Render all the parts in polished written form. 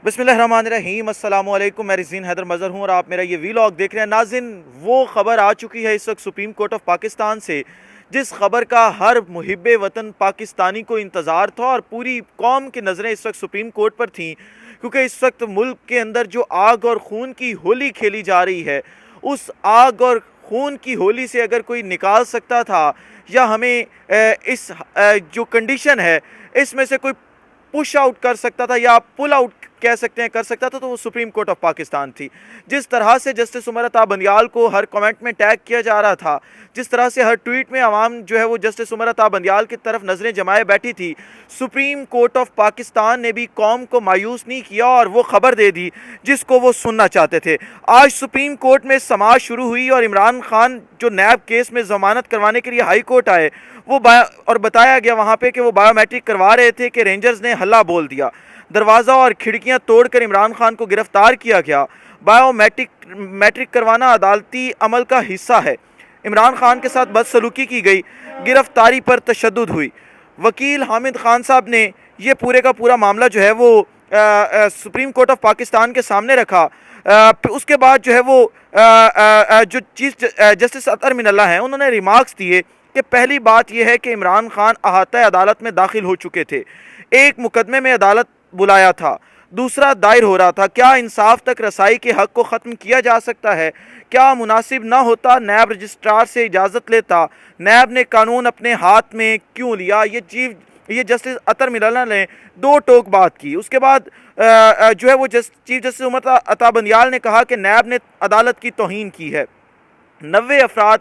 بسم اللہ الرحمن الرحیم، السلام علیکم۔ میں رزین حیدر مظہر ہوں اور آپ میرا یہ ویلاگ دیکھ رہے ہیں۔ ناظرین، وہ خبر آ چکی ہے اس وقت سپریم کورٹ آف پاکستان سے، جس خبر کا ہر محب وطن پاکستانی کو انتظار تھا اور پوری قوم کی نظریں اس وقت سپریم کورٹ پر تھیں، کیونکہ اس وقت ملک کے اندر جو آگ اور خون کی ہولی کھیلی جا رہی ہے، اس آگ اور خون کی ہولی سے اگر کوئی نکال سکتا تھا یا ہمیں اس جو کنڈیشن ہے اس میں سے کوئی پش آؤٹ کر سکتا تھا یا پل آؤٹ کہہ سکتے ہیں کر سکتا تھا، تو وہ سپریم کورٹ آف پاکستان تھی۔ جس طرح سے جسٹس عمر عطا بندیال کو ہر کمنٹ میں ٹیگ کیا جا رہا تھا، جس طرح سے ہر ٹویٹ میں عوام جو ہے وہ جسٹس عمر عطا بندیال کی طرف نظریں جمائے بیٹھی تھی، سپریم کورٹ آف پاکستان نے بھی قوم کو مایوس نہیں کیا اور وہ خبر دے دی جس کو وہ سننا چاہتے تھے۔ آج سپریم کورٹ میں سماعت شروع ہوئی اور عمران خان جو نیب کیس میں ضمانت کروانے کے لیے ہائی کورٹ آئے، وہ اور بتایا گیا وہاں پہ کہ وہ بایو میٹرک کروا رہے تھے کہ رینجرز نے ہلا بول دیا، دروازہ اور کھڑکیاں توڑ کر عمران خان کو گرفتار کیا گیا۔ بایو میٹرک کروانا عدالتی عمل کا حصہ ہے، عمران خان کے ساتھ بدسلوکی کی گئی، گرفتاری پر تشدد ہوئی۔ وکیل حامد خان صاحب نے یہ پورے کا پورا معاملہ جو ہے وہ سپریم کورٹ آف پاکستان کے سامنے رکھا۔ اس کے بعد جو ہے وہ جو چیف جسٹس اطہر من اللہ ہیں، انہوں نے ریمارکس دیے کہ پہلی بات یہ ہے کہ عمران خان احاطہ عدالت میں داخل ہو چکے تھے، ایک مقدمے میں عدالت بلایا تھا، دوسرا دائر ہو رہا تھا۔ کیا انصاف تک رسائی کے حق کو ختم کیا جا سکتا ہے؟ کیا مناسب نہ ہوتا نیب رجسٹرار سے اجازت لیتا؟ نیب نے قانون اپنے ہاتھ میں کیوں لیا؟ یہ جسٹس اطہر من اللہ نے دو ٹوک بات کی۔ اس کے بعد جو ہے وہ چیف جسٹس عمر عطا بندیال نے کہا کہ نیب نے عدالت کی توہین کی ہے۔ 90 افراد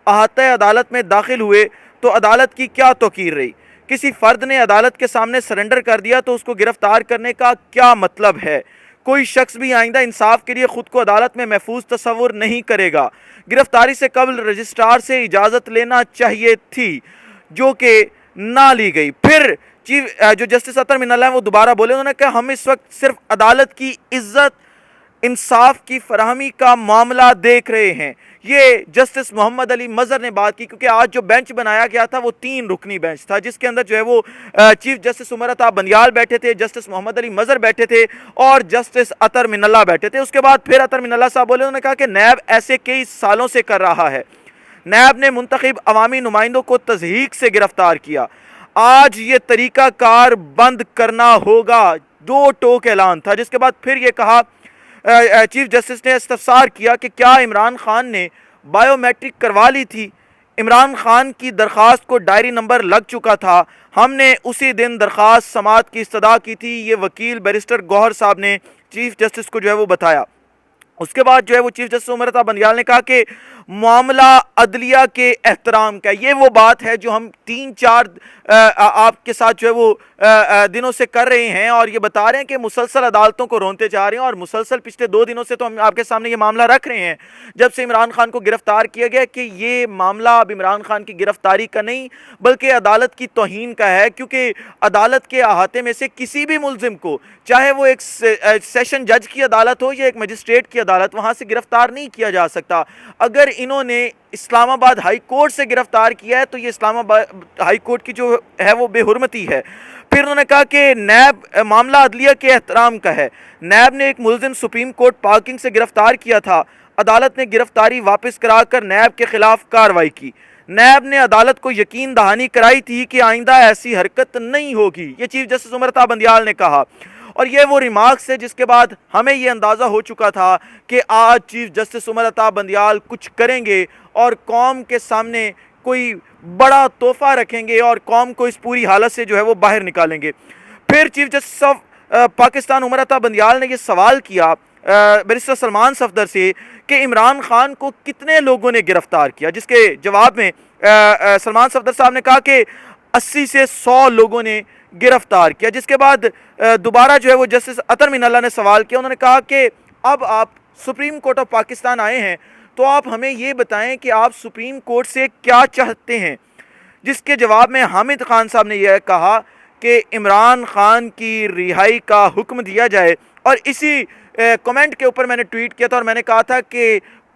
احاطہ عدالت میں داخل ہوئے تو عدالت کی کیا توقیر رہی؟ کسی فرد نے عدالت کے سامنے سرنڈر کر دیا تو اس کو گرفتار کرنے کا کیا مطلب ہے؟ کوئی شخص بھی آئندہ انصاف کے لیے خود کو عدالت میں محفوظ تصور نہیں کرے گا۔ گرفتاری سے قبل رجسٹرار سے اجازت لینا چاہیے تھی، جو کہ نہ لی گئی۔ پھر جو جسٹس اطہر من اللہ ہیں وہ دوبارہ بولے، انہوں نے کہا ہم اس وقت صرف عدالت کی عزت انصاف کی فراہمی کا معاملہ دیکھ رہے ہیں۔ یہ جسٹس محمد علی مظہر نے بات کی، کیونکہ آج جو بینچ بنایا گیا تھا وہ 3 رکنی بینچ تھا، جس کے اندر جو ہے وہ چیف جسٹس عمر عطا بندیال بیٹھے تھے، جسٹس محمد علی مظہر بیٹھے تھے اور جسٹس اطہر من اللہ بیٹھے تھے۔ اس کے بعد پھر اطہر من اللہ صاحب بولے، انہوں نے کہا کہ نیب ایسے کئی سالوں سے کر رہا ہے، نیب نے منتخب عوامی نمائندوں کو تضحیک سے گرفتار کیا، آج یہ طریقہ کار بند کرنا ہوگا۔ 2 ٹوک اعلان تھا، جس کے بعد پھر یہ کہا چیف جسٹس نے استفسار کیا کہ کیا عمران خان نے بایو میٹرک کروا لی تھی؟ عمران خان کی درخواست کو ڈائری نمبر لگ چکا تھا، ہم نے اسی دن درخواست سماعت کی استدعا کی تھی، یہ وکیل بیرسٹر گوہر صاحب نے چیف جسٹس کو جو ہے وہ بتایا۔ اس کے بعد جو ہے وہ چیف جسٹس عمر عطا بندیال نے کہا کہ معاملہ عدلیہ کے احترام کا، یہ وہ بات ہے جو ہم 3-4 آپ کے ساتھ جو ہے وہ دنوں سے کر رہے ہیں اور یہ بتا رہے ہیں کہ مسلسل عدالتوں کو رونتے جا رہے ہیں، اور مسلسل پچھلے 2 دنوں سے تو ہم آپ کے سامنے یہ معاملہ رکھ رہے ہیں جب سے عمران خان کو گرفتار کیا گیا کہ یہ معاملہ اب عمران خان کی گرفتاری کا نہیں بلکہ عدالت کی توہین کا ہے، کیونکہ عدالت کے احاطے میں سے کسی بھی ملزم کو، چاہے وہ ایک سیشن جج کی عدالت ہو یا ایک مجسٹریٹ کی عدالت، وہاں سے گرفتار نہیں کیا جا سکتا۔ اگر انہوں نے اسلام آباد ہائی کورٹ سے گرفتار کیا ہے تو یہ اسلام آباد ہائی کورٹ کی جو ہے وہ بے حرمتی ہے۔ پھر انہوں نے کہا کہ نیب معاملہ عدلیہ کے احترام کا ہے، نیب نے ایک ملزم سپریم کورٹ پارکنگ سے گرفتار کیا تھا، عدالت نے گرفتاری واپس کرا کر نیب کے خلاف کارروائی کی، نیب نے عدالت کو یقین دہانی کرائی تھی کہ آئندہ ایسی حرکت نہیں ہوگی، یہ چیف جسٹس عمر عطا بندیال نے کہا۔ اور یہ وہ ریمارکس ہے جس کے بعد ہمیں یہ اندازہ ہو چکا تھا کہ آج چیف جسٹس عمر عطا بندیال کچھ کریں گے اور قوم کے سامنے کوئی بڑا تحفہ رکھیں گے اور قوم کو اس پوری حالت سے جو ہے وہ باہر نکالیں گے۔ پھر chief justice of Pakistan Umar Ata Bandial نے یہ سوال کیا بیرسٹر سلمان صفدر سے کہ عمران خان کو کتنے لوگوں نے گرفتار کیا، جس کے جواب میں سلمان صفدر صاحب نے کہا کہ 80 سے 100 لوگوں نے گرفتار کیا۔ جس کے بعد دوبارہ جو ہے وہ جسٹس اطہر من اللہ نے سوال کیا، انہوں نے کہا کہ اب آپ سپریم کورٹ آف پاکستان آئے ہیں تو آپ ہمیں یہ بتائیں کہ آپ سپریم کورٹ سے کیا چاہتے ہیں، جس کے جواب میں حامد خان صاحب نے یہ کہا کہ عمران خان کی رہائی کا حکم دیا جائے۔ اور اسی کمنٹ کے اوپر میں نے ٹویٹ کیا تھا اور میں نے کہا تھا کہ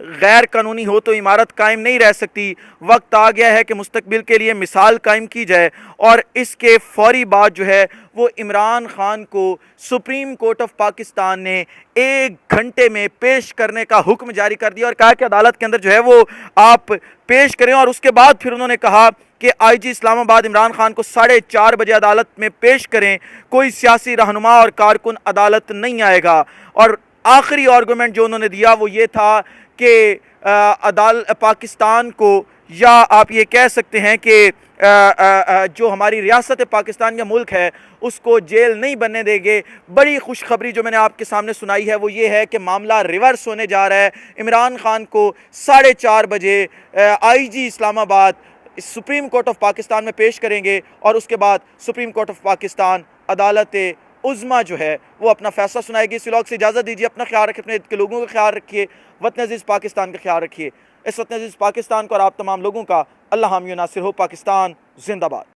غیر قانونی ہو تو عمارت قائم نہیں رہ سکتی۔ وقت آ گیا ہے کہ مستقبل کے لیے مثال قائم کی جائے، اور اس کے فوری بعد جو ہے وہ عمران خان کو سپریم کورٹ آف پاکستان نے 1 گھنٹے میں پیش کرنے کا حکم جاری کر دیا، اور کہا کہ عدالت کے اندر جو ہے وہ آپ پیش کریں۔ اور اس کے بعد پھر انہوں نے کہا کہ آئی جی اسلام آباد عمران خان کو 4:30 بجے عدالت میں پیش کریں، کوئی سیاسی رہنما اور کارکن عدالت نہیں آئے گا۔ اور آخری آرگومنٹ جو انہوں نے دیا وہ یہ تھا کہ پاکستان کو، یا آپ یہ کہہ سکتے ہیں کہ جو ہماری ریاست پاکستان یا ملک ہے اس کو جیل نہیں بننے دیں گے۔ بڑی خوشخبری جو میں نے آپ کے سامنے سنائی ہے وہ یہ ہے کہ معاملہ ریورس ہونے جا رہا ہے۔ عمران خان کو 4:30 بجے آئی جی اسلام آباد سپریم کورٹ آف پاکستان میں پیش کریں گے، اور اس کے بعد سپریم کورٹ آف پاکستان عدالت عظمیٰ جو ہے وہ اپنا فیصلہ سنائے گی۔ اس ولاگ سے اجازت دیجیے، اپنا خیال رکھیے، اپنے ارد کے لوگوں کا خیال رکھیے، وطن عزیز پاکستان کا خیال رکھیے۔ اس وطن عزیز پاکستان کو اور آپ تمام لوگوں کا اللہ حامی و ناصر ہو۔ پاکستان زندہ باد۔